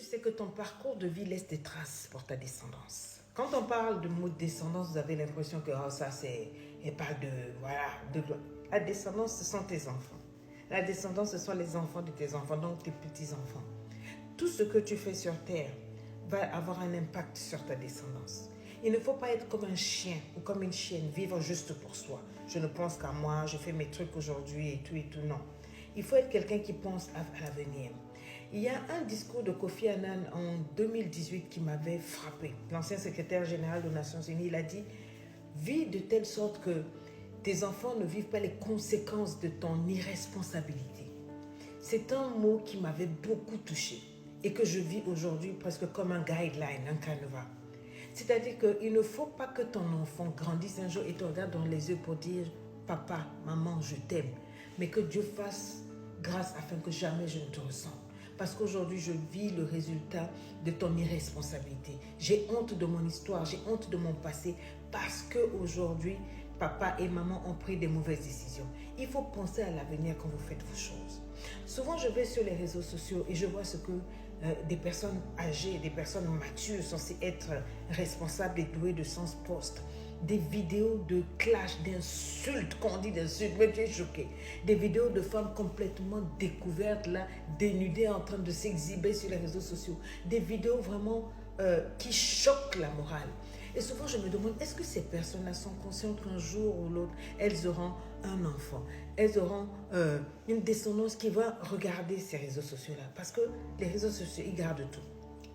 sais que ton parcours de vie laisse des traces pour ta descendance. Quand on parle de mot descendance, vous avez l'impression que oh, ça c'est... Et parle de... Voilà. La descendance, ce sont tes enfants. La descendance, ce sont les enfants de tes enfants, donc tes petits-enfants. Tout ce que tu fais sur terre va avoir un impact sur ta descendance. Il ne faut pas être comme un chien ou comme une chienne, vivre juste pour soi. Je ne pense qu'à moi, je fais mes trucs aujourd'hui et tout, non. Il faut être quelqu'un qui pense à l'avenir. Il y a un discours de Kofi Annan en 2018 qui m'avait frappé. L'ancien secrétaire général des Nations Unies, il a dit « Vis de telle sorte que tes enfants ne vivent pas les conséquences de ton irresponsabilité. » C'est un mot qui m'avait beaucoup touché et que je vis aujourd'hui presque comme un guideline, un canevas. C'est-à-dire qu'il ne faut pas que ton enfant grandisse un jour et te regarde dans les yeux pour dire « Papa, maman, je t'aime », mais que Dieu fasse grâce afin que jamais je ne te ressente. Parce qu'aujourd'hui, je vis le résultat de ton irresponsabilité. J'ai honte de mon histoire, j'ai honte de mon passé parce qu'aujourd'hui, papa et maman ont pris des mauvaises décisions. Il faut penser à l'avenir quand vous faites vos choses. Souvent, je vais sur les réseaux sociaux et je vois ce que des personnes âgées, des personnes matures, censées être responsables et douées de sens postent. Des vidéos de clash, d'insultes, qu'on dit d'insultes, mais tu es choqué. Des vidéos de femmes complètement découvertes, là, dénudées, en train de s'exhiber sur les réseaux sociaux. Des vidéos vraiment qui choquent la morale. Et souvent, je me demande, est-ce que ces personnes-là sont conscientes qu'un jour ou l'autre, elles auront un enfant, elles auront une descendance qui va regarder ces réseaux sociaux-là? Parce que les réseaux sociaux, ils gardent tout.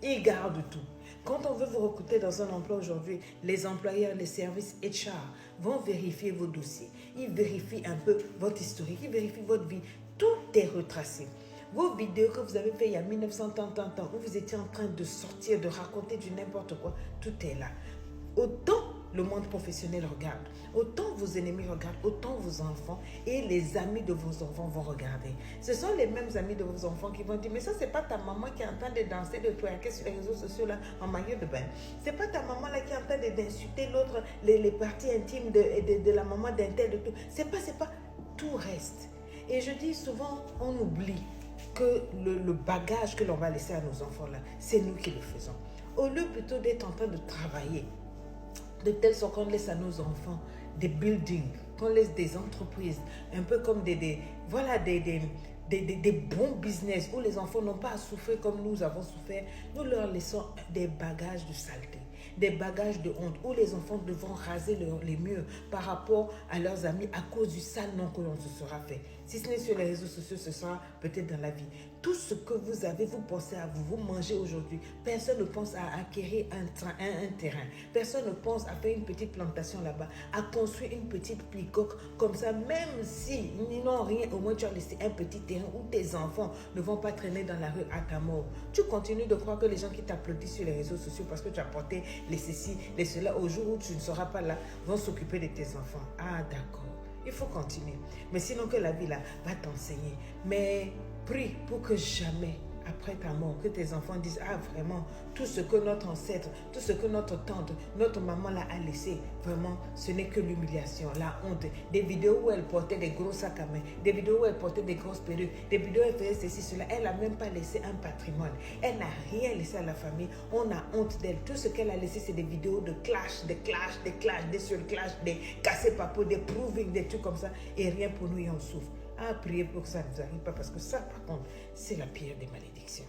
Ils gardent tout. Quand on veut vous recruter dans un emploi aujourd'hui, les employeurs, les services HR vont vérifier vos dossiers. Ils vérifient un peu votre historique, ils vérifient votre vie. Tout est retracé. Vos vidéos que vous avez fait il y a 1900 ans, où vous étiez en train de sortir, de raconter du n'importe quoi, tout est là. Autant le monde professionnel regarde, autant vos ennemis regardent, autant vos enfants et les amis de vos enfants vont regarder. Ce sont les mêmes amis de vos enfants qui vont dire, mais ça c'est pas ta maman qui est en train de danser, de twerker sur les réseaux sociaux là en maillot de bain. C'est pas ta maman là qui est en train d'insulter l'autre, les parties intimes de la maman d'un tel de tout. C'est pas, tout reste. Et je dis souvent, on oublie que le bagage que l'on va laisser à nos enfants là, c'est nous qui le faisons. Au lieu plutôt d'être en train de travailler, de telle sorte qu'on laisse à nos enfants des buildings, qu'on laisse des entreprises, un peu comme des bons business où les enfants n'ont pas à souffrir comme nous avons souffert. Nous leur laissons des bagages de saleté, des bagages de honte, où les enfants devront raser les murs par rapport à leurs amis à cause du sale nom que l'on se sera fait. Si ce n'est sur les réseaux sociaux, ce sera peut-être dans la vie. Tout ce que vous avez, vous pensez à vous mangez aujourd'hui. Personne ne pense à acquérir un terrain. Personne ne pense à faire une petite plantation là-bas, à construire une petite plicoque comme ça, même si ils n'ont rien, au moins tu as laissé un petit terrain où tes enfants ne vont pas traîner dans la rue à ta mort. Tu continues de croire que les gens qui t'applaudissent sur les réseaux sociaux parce que tu as porté les ceci, les cela, au jour où tu ne seras pas là, vont s'occuper de tes enfants. Ah d'accord, il faut continuer. Mais sinon que la vie là va t'enseigner. Mais prie pour que jamais, après ta mort, que tes enfants disent, ah vraiment, tout ce que notre ancêtre, tout ce que notre tante, notre maman là a laissé, vraiment, ce n'est que l'humiliation, la honte. Des vidéos où elle portait des gros sacs à main, des vidéos où elle portait des grosses perruques, des vidéos où elle faisait ceci, cela. Elle n'a même pas laissé un patrimoine. Elle n'a rien laissé à la famille. On a honte d'elle. Tout ce qu'elle a laissé, c'est des vidéos de clash, des surclash, des cassés papos, des proving, des trucs comme ça. Et rien pour nous et on souffre. À prier pour que ça ne nous arrive pas, parce que ça, par contre, c'est la pire des malédictions.